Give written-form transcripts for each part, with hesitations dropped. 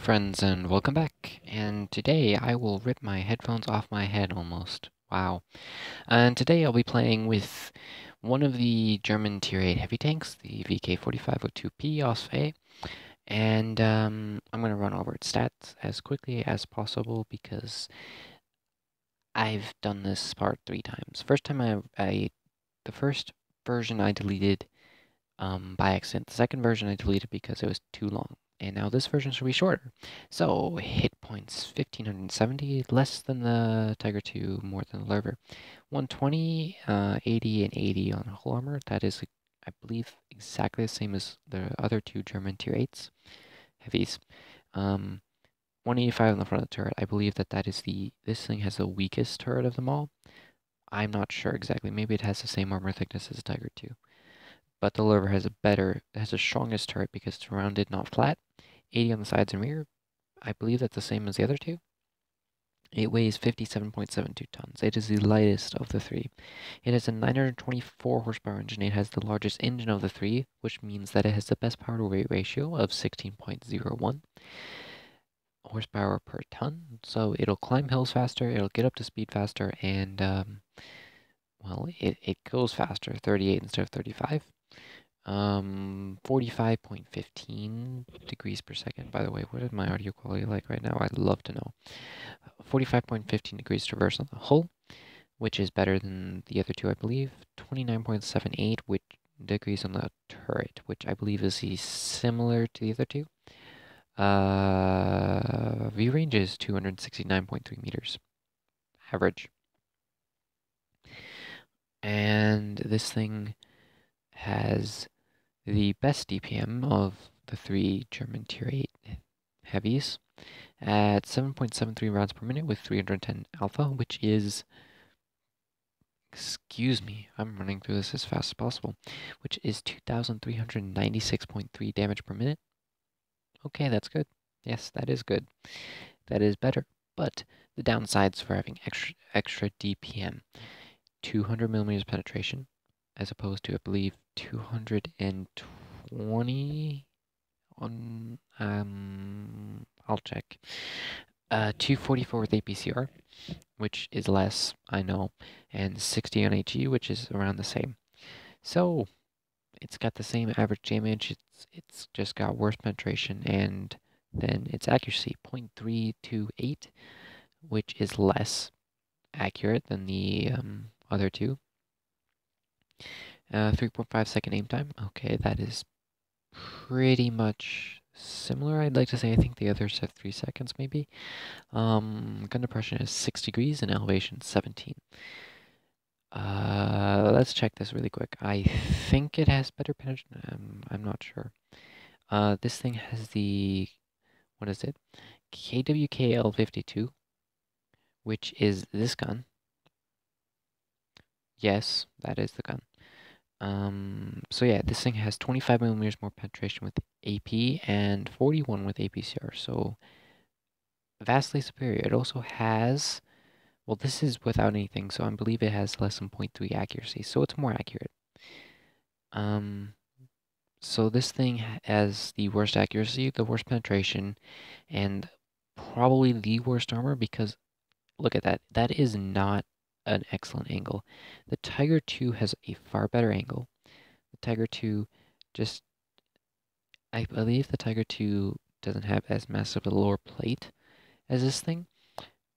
friends, and welcome back. And today I will rip my headphones off my head almost. Wow. And today I'll be playing with one of the German Tier 8 heavy tanks, the VK4502P Ausf. And I'm going to run over its stats as quickly as possible because I've done this part 3 times. First time the first version I deleted by accident. The second version I deleted because it was too long. And now this version should be shorter. So, hit points 1570, less than the Tiger 2, more than the Lurver. 120, 80, and 80 on hull armor. That is, I believe, exactly the same as the other 2 German Tier 8s heavies. 185 on the front of the turret. I believe this thing has the weakest turret of them all. I'm not sure exactly. Maybe it has the same armor thickness as the Tiger 2. But the Lurver has the strongest turret because it's rounded, not flat. 80 on the sides and rear. I believe that's the same as the other 2. It weighs 57.72 tons. It is the lightest of the 3. It has a 924 horsepower engine. It has the largest engine of the 3, which means that it has the best power to weight ratio of 16.01 horsepower per ton. So it'll climb hills faster, it'll get up to speed faster, and well, it goes faster, 38 instead of 35. 45.15 degrees per second. By the way, what is my audio quality like right now? I'd love to know. 45.15 degrees traverse on the hull, which is better than the other 2, I believe. 29.78 degrees on the turret, which I believe is similar to the other 2. View range is 269.3 meters. Average. And this thing has the best DPM of the 3 German Tier 8 heavies at 7.73 rounds per minute with 310 alpha, which is, excuse me, I'm running through this as fast as possible, which is 2,396.3 damage per minute. Okay, that's good. Yes, that is good. That is better. But the downsides for having extra DPM, 200 millimeters penetration, as opposed to, I believe, 220 on, I'll check. 244 with APCR, which is less, I know, and 60 on HE, which is around the same. So, it's got the same average damage, it's just got worse penetration, and then its accuracy, 0.328, which is less accurate than the other 2. 3.5 second aim time. Okay, that is pretty much similar. I'd like to say I think the others have 3 seconds maybe. Gun depression is 6 degrees and elevation 17. Let's check this really quick. I think it has better penetration. I'm not sure. This thing has the, what is it? KWKL52, which is this gun. Yes, that is the gun. So yeah, this thing has 25 millimeters more penetration with AP and 41 with APCR, so vastly superior. It also has, well, this is without anything, so I believe it has less than 0.3 accuracy, so it's more accurate. So this thing has the worst accuracy, the worst penetration, and probably the worst armor because, look at that, that is not an excellent angle. The Tiger 2 has a far better angle. The Tiger 2 just, I believe the Tiger 2 doesn't have as massive a lower plate as this thing.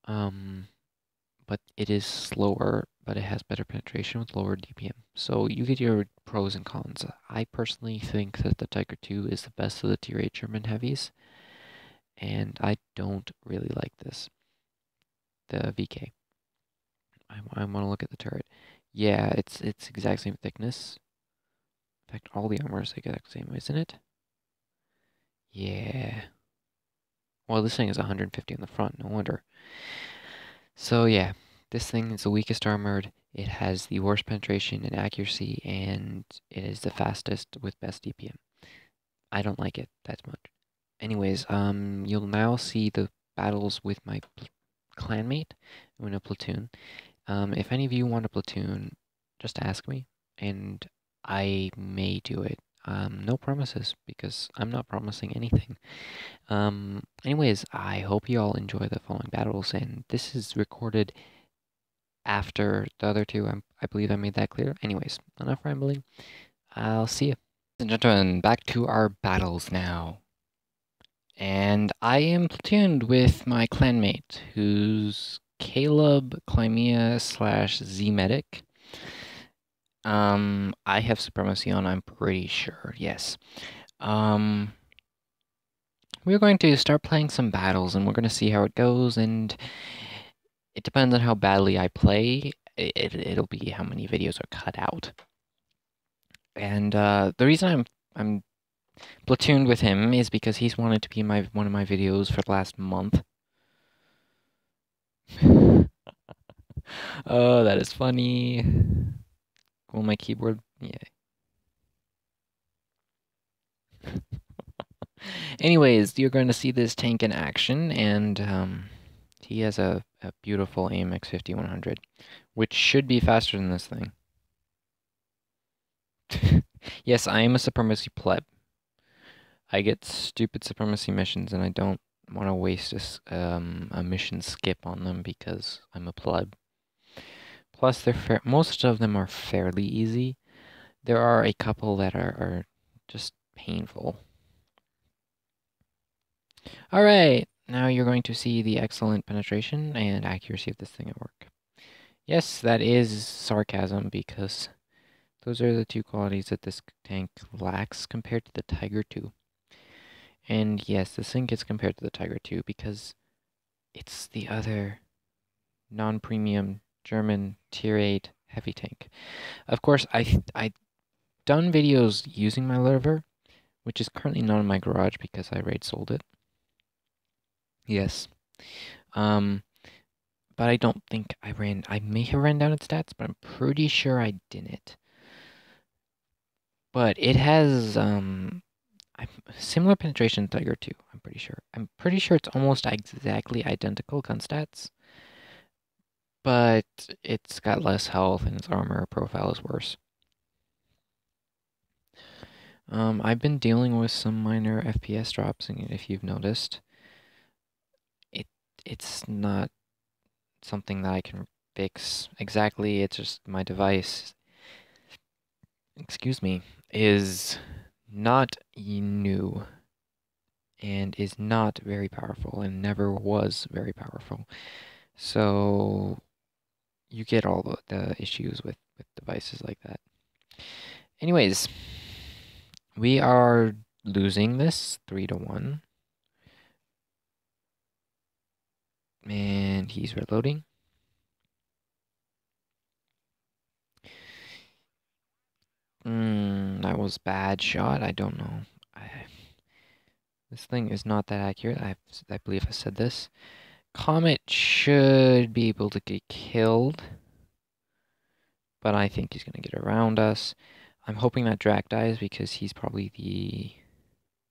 But it is slower, but it has better penetration with lower DPM. So you get your pros and cons. I personally think that the Tiger 2 is the best of the Tier 8 German heavies, and I don't really like this. The VK. I want to look at the turret. Yeah, it's exact same thickness. In fact, all the armor is the exact same, isn't it? Yeah. Well, this thing is 150 on the front, no wonder. So yeah, this thing is the weakest armored. It has the worst penetration and accuracy, and it is the fastest with best DPM. I don't like it that much. Anyways, you'll now see the battles with my clanmate in a platoon. If any of you want a platoon, just ask me, and I may do it. No promises, because I'm not promising anything. Anyways, I hope you all enjoy the following battles, and this is recorded after the other two. I believe I made that clear. Anyways, enough rambling. I'll see you. Ladies and gentlemen, back to our battles now. And I am platooned with my clanmate, who's KalebClyma / Zimedic. I have supremacy on, I'm pretty sure, yes. We're going to start playing some battles, and we're going to see how it goes, and it depends on how badly I play. It'll be how many videos are cut out. And the reason I'm platooned with him is because he's wanted to be in one of my videos for the last month. Oh, that is funny. Will my keyboard? Yeah. Anyways, you're going to see this tank in action, and he has a beautiful AMX 5100, which should be faster than this thing. Yes, I am a supremacy pleb. I get stupid supremacy missions, and I don't want to waste a mission skip on them because I'm a pleb. Plus, most of them are fairly easy. There are a couple that are just painful. Alright, now you're going to see the excellent penetration and accuracy of this thing at work. Yes, that is sarcasm, because those are the two qualities that this tank lacks compared to the Tiger II. And yes, this thing gets compared to the Tiger II because it's the other non-premium German Tier 8 heavy tank. Of course, I've done videos using my liver, which is currently not in my garage because I raid sold it. Yes. But I don't think I may have ran down its stats, but I'm pretty sure I didn't. But it has, similar penetration to Tiger II, I'm pretty sure. I'm pretty sure it's almost exactly identical gun stats, but it's got less health and its armor profile is worse. I've been dealing with some minor FPS drops, and if you've noticed, it's not something that I can fix exactly. It's just my device, excuse me, is not new and is not very powerful and never was very powerful. So you get all the issues with devices like that. Anyways, we are losing this 3-1. And he's reloading. That was bad shot. I don't know. This thing is not that accurate. I believe I said this. Comet should be able to get killed, but I think he's going to get around us. I'm hoping that Drac dies because he's probably the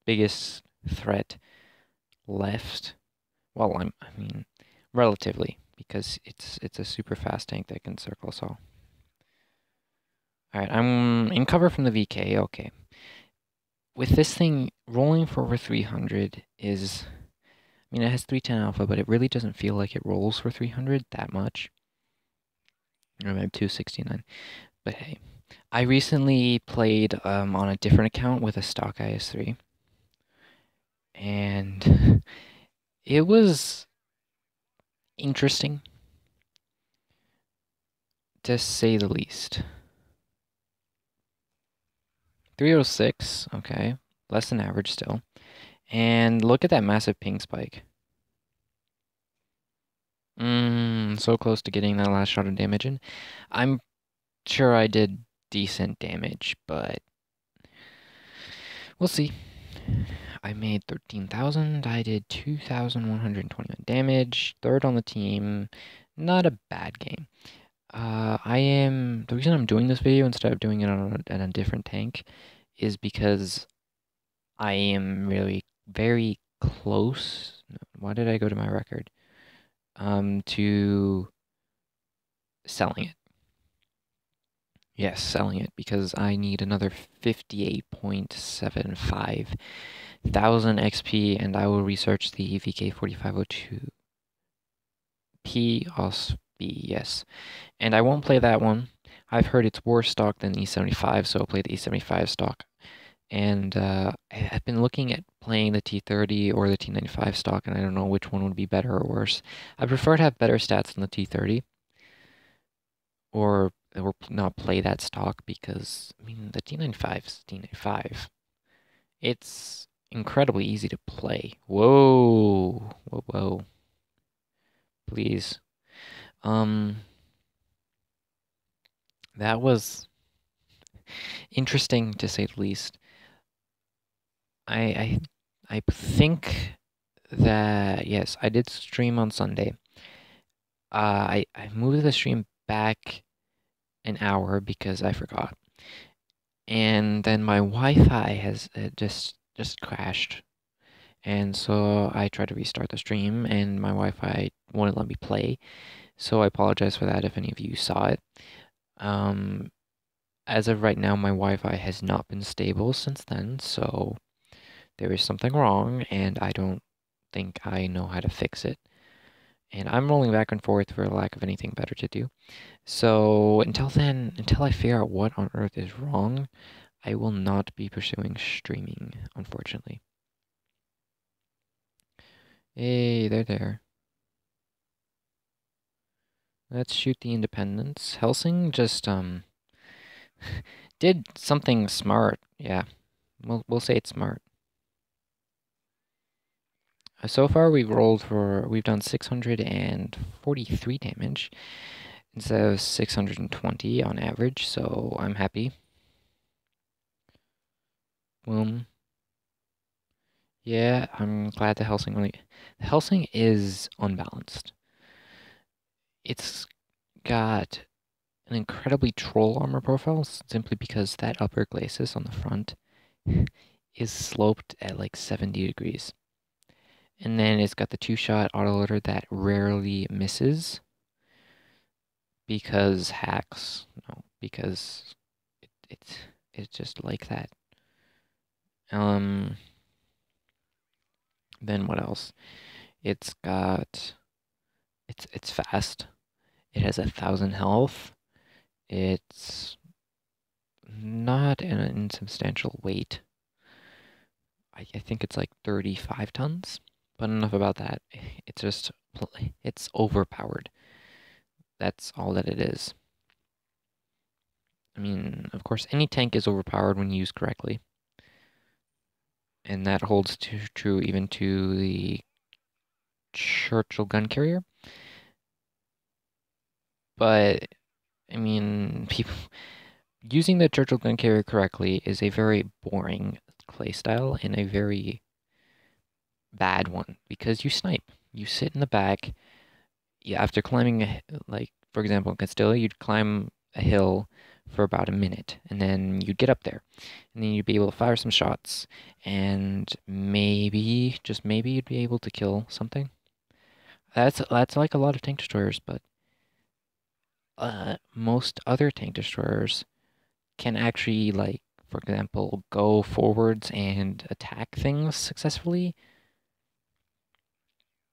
biggest threat left. Well, I mean, relatively, because it's a super fast tank that can circle us all. Alright, I'm in cover from the VK, okay. With this thing, rolling for over 300 is... I mean, it has 310 alpha, but it really doesn't feel like it rolls for 300 that much. Or maybe 269. But hey. I recently played on a different account with a stock IS3. And it was interesting, to say the least. 306, okay. Less than average still. And look at that massive ping spike. So close to getting that last shot of damage in. I'm sure I did decent damage, but we'll see. I made 13,000. I did 2,121 damage. Third on the team. Not a bad game. The reason I'm doing this video instead of doing it on a different tank is because I am really very close. Why did I go to my record? To selling it. Yes, selling it because I need another 58.75 thousand XP, and I will research the VK4502P Ausf, yes. And I won't play that one. I've heard it's worse stock than E75, so I'll play the E75 stock. And I've been looking at playing the T30 or the T95 stock, and I don't know which one would be better or worse. I prefer to have better stats than the T30, or not play that stock because, I mean, the T95 is T95. It's incredibly easy to play. Whoa, whoa, whoa. Please. That was interesting to say the least. I think that yes, I did stream on Sunday. I moved the stream back an hour because I forgot, and then my Wi-Fi has just crashed, and so I tried to restart the stream, and my Wi-Fi wouldn't let me play. So I apologize for that if any of you saw it. As of right now, my Wi-Fi has not been stable since then, so there is something wrong, and I don't think I know how to fix it. And I'm rolling back and forth for lack of anything better to do. So until then, until I figure out what on earth is wrong, I will not be pursuing streaming, unfortunately. Hey, they're there. Let's shoot the independents. Helsing just did something smart. Yeah, we'll say it's smart. So far we've done 643 damage instead of 620 on average, so I'm happy. Boom. Yeah, I'm glad the Helsing is unbalanced. It's got an incredibly troll armor profile simply because that upper glacis on the front is sloped at like 70 degrees. And then it's got the two-shot autoloader that rarely misses because hacks. No, because it's just like that. Then what else? It's fast. It has 1,000 health. It's not an insubstantial weight. I think it's like 35 tons. But enough about that. It's overpowered. That's all that it is. I mean, of course, any tank is overpowered when used correctly. And that holds true even to the Churchill gun carrier. But, I mean, people using the Churchill gun carrier correctly is a very boring playstyle and a very bad one because you snipe. You sit in the back. Yeah, after climbing, like, for example, in Castilla, you'd climb a hill for about a minute, and then you'd get up there, and then you'd be able to fire some shots, and maybe, just maybe, you'd be able to kill something. That's like a lot of tank destroyers, but most other tank destroyers can actually, like, for example, go forwards and attack things successfully.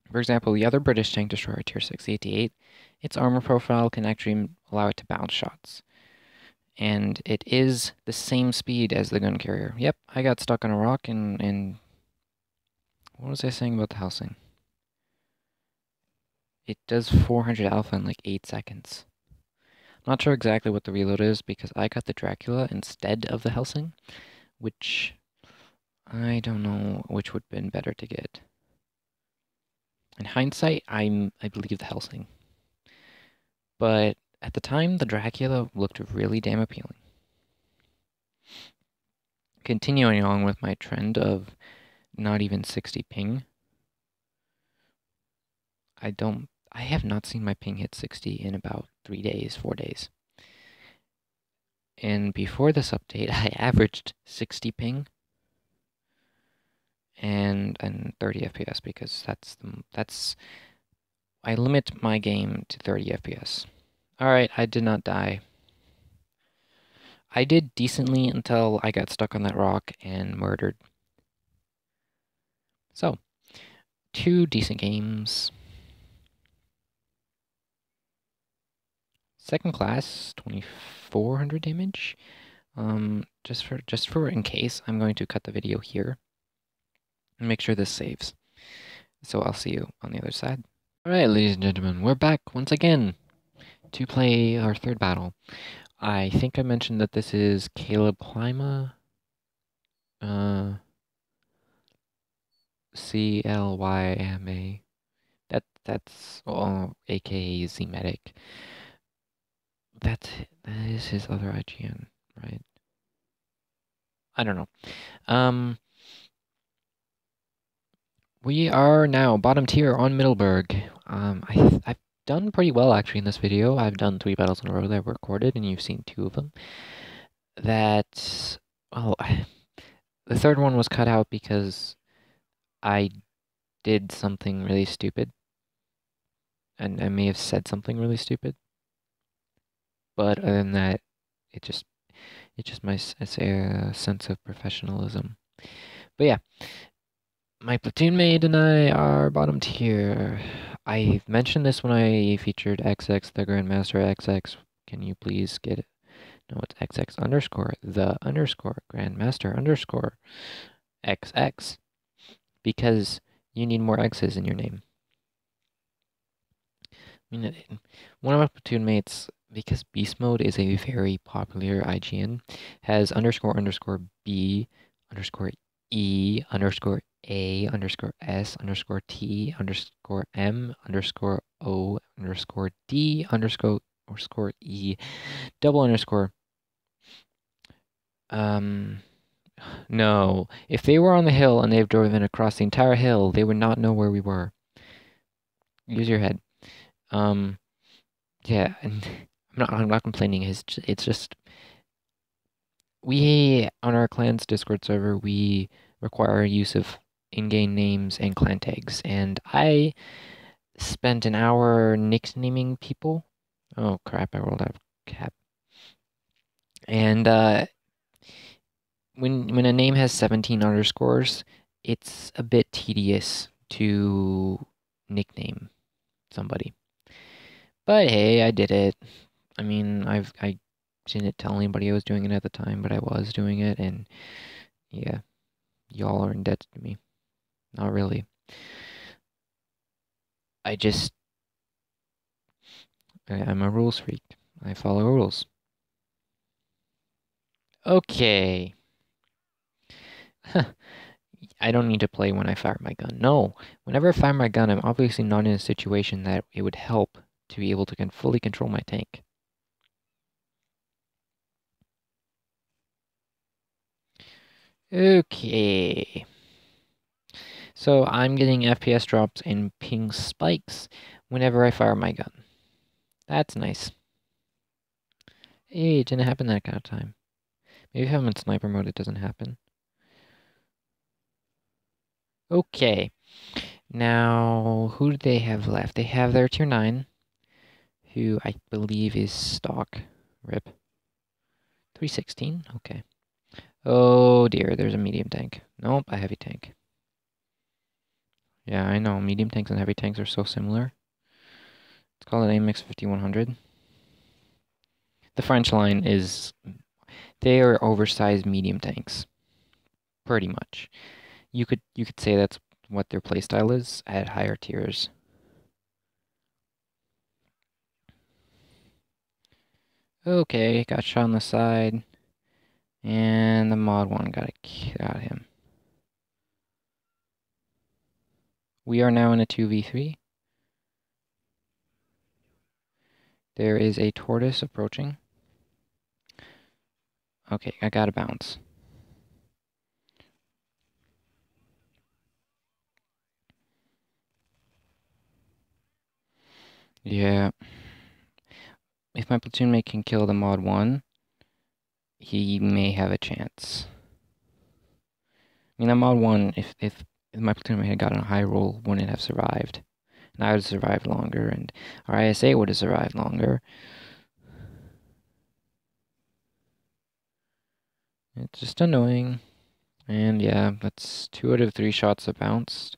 For example, the other British tank destroyer, Tier 6 88, its armor profile can actually allow it to bounce shots. And it is the same speed as the gun carrier. Yep, I got stuck on a rock and what was I saying about the housing? It does 400 alpha in like 8 seconds. I'm not sure exactly what the reload is because I got the Dracula instead of the Helsing, which I don't know which would have been better to get. In hindsight, I believe the Helsing. But at the time, the Dracula looked really damn appealing. Continuing on with my trend of not even 60 ping. I have not seen my ping hit 60 in about 3 days, 4 days. And before this update, I averaged 60 ping and 30 FPS because I limit my game to 30 FPS. All right, I did not die. I did decently until I got stuck on that rock and murdered. So, 2 decent games. Second class, 2400 damage. Just for in case, I'm going to cut the video here and make sure this saves. So I'll see you on the other side. Alright, ladies and gentlemen, we're back once again to play our third battle. I think I mentioned that this is KalebClyma. CLYMA. That's aka Zimedic. That is his other IGN, right? I don't know. We are now bottom tier on Middleburg. I've done pretty well actually in this video. I've done 3 battles in a row that I've recorded, and you've seen 2 of them. That, well, the third one was cut out because I did something really stupid. And I may have said something really stupid. But other than that, it's just my sense of professionalism. But yeah, my platoon mate and I are bottom tier. I mentioned this when I featured XX, the Grandmaster XX. Can you please get it? No, it's XX underscore, the underscore, Grandmaster underscore, XX. Because you need more X's in your name. I mean, one of my platoon mates, because Beast Mode is a very popular IGN, has underscore underscore B underscore E underscore A underscore S underscore T underscore M underscore O underscore D underscore E double underscore. No. If they were on the hill and they've driven across the entire hill, they would not know where we were. Use your head. Yeah, and I'm not complaining. It's just we on our clan's Discord server we require use of in-game names and clan tags, and I spent an hour nicknaming people. Oh crap! I rolled out of cap. And when a name has 17 underscores, it's a bit tedious to nickname somebody. But hey, I did it. I mean, I didn't tell anybody I was doing it at the time, but I was doing it, and yeah, y'all are indebted to me. Not really. I'm a rules freak. I follow rules. Okay. I don't need to play when I fire my gun. No, whenever I fire my gun, I'm obviously not in a situation that it would help to be able to fully control my tank. Okay. So I'm getting FPS drops and ping spikes whenever I fire my gun. That's nice. Hey, it didn't happen that kind of time. Maybe if I'm in sniper mode, it doesn't happen. Okay. Now, who do they have left? They have their tier 9, who I believe is stock. RIP. 316? Okay. Oh dear, there's a medium tank. Nope, a heavy tank. Yeah, I know, medium tanks and heavy tanks are so similar. Let's call it AMX 5100. The French line is... They are oversized medium tanks. Pretty much. You could say that's what their playstyle is at higher tiers. Okay, got shot on the side. And the mod 1 got him. We are now in a 2v3. There is a tortoise approaching. Okay, I gotta bounce. Yeah. If my platoon mate can kill the mod 1, he may have a chance. I mean, that mod 1, if my platoon mate had gotten a high roll, wouldn't have survived. And I would have survived longer, and our ISA would have survived longer. It's just annoying. And yeah, that's 2 out of 3 shots have bounced.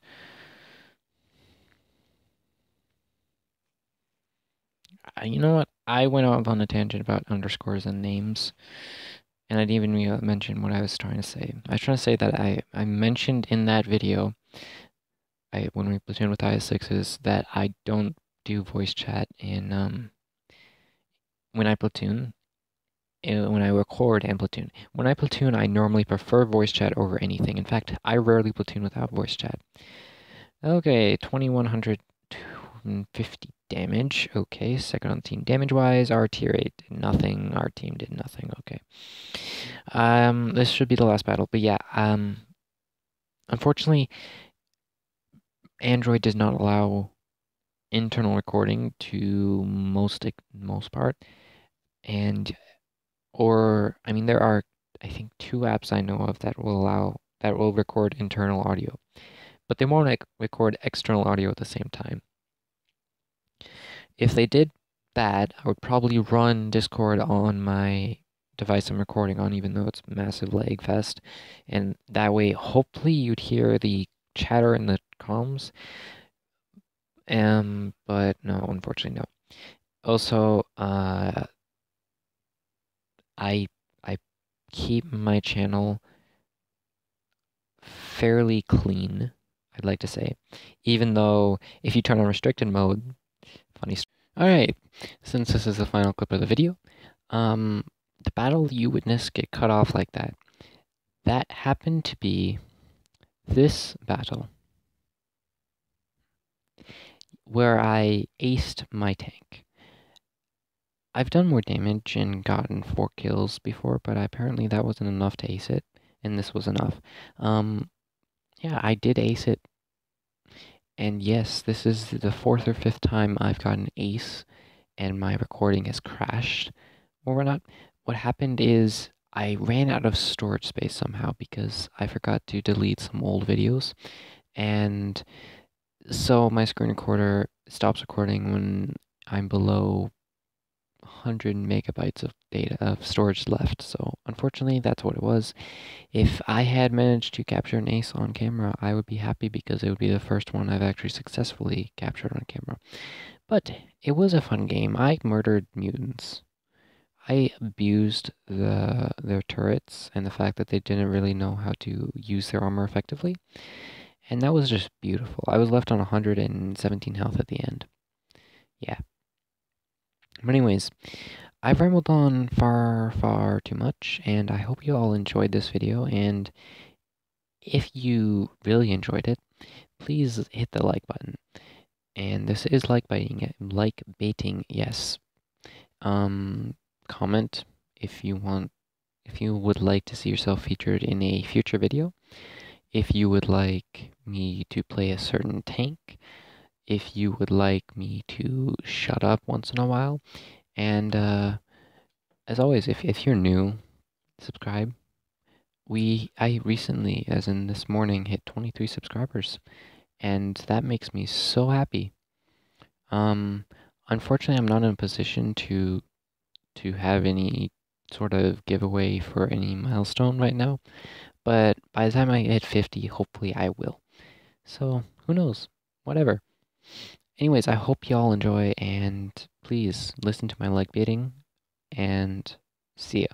You know what? I went off on a tangent about underscores and names. And I didn't even mention what I was trying to say. I was trying to say that I mentioned in that video, when we platoon with IS6s, that I don't do voice chat in when I platoon. When I record and platoon. When I platoon, I normally prefer voice chat over anything. In fact, I rarely platoon without voice chat. Okay, 2150 damage. Okay, second on the team damage-wise. Our tier 8 did nothing. Our team did nothing. Okay. This should be the last battle, but yeah, unfortunately, Android does not allow internal recording to most part, and I mean, there are, I think, 2 apps I know of that will record internal audio, but they won't record external audio at the same time. If they did that, I would probably run Discord on my device I'm recording on, even though it's massive lag fest, and that way, hopefully, you'd hear the chatter in the comms. But no, unfortunately, no. Also, I keep my channel fairly clean, I'd like to say, even though if you turn on restricted mode, funny story. Alright, since this is the final clip of the video, the battle you witnessed get cut off like that. That happened to be this battle, where I aced my tank. I've done more damage and gotten 4 kills before, but apparently that wasn't enough to ace it, and this was enough. Yeah, I did ace it, and yes, this is the 4th or 5th time I've gotten ace, and my recording has crashed or whatnot. What happened is I ran out of storage space somehow because I forgot to delete some old videos, and so my screen recorder stops recording when I'm below 100 megabytes of data of storage left. So unfortunately, that's what it was. If I had managed to capture an ace on camera, I would be happy because it would be the first one I've actually successfully captured on camera. But it was a fun game. I murdered mutants. I abused their turrets and the fact that they didn't really know how to use their armor effectively. And that was just beautiful. I was left on 117 health at the end. Yeah. But anyways, I've rambled on far too much, and I hope you all enjoyed this video, and if you really enjoyed it, please hit the like button. And this is like baiting, yes. Comment if you would like to see yourself featured in a future video. If you would like me to play a certain tank. If you would like me to shut up once in a while. And as always, if you're new, subscribe. I recently, as in this morning, hit 23 subscribers, and that makes me so happy. Unfortunately, I'm not in a position to have any sort of giveaway for any milestone right now, but by the time I hit 50, hopefully I will. So, who knows? Whatever. Anyways, I hope y'all enjoy, and please listen to my like baiting, and see ya.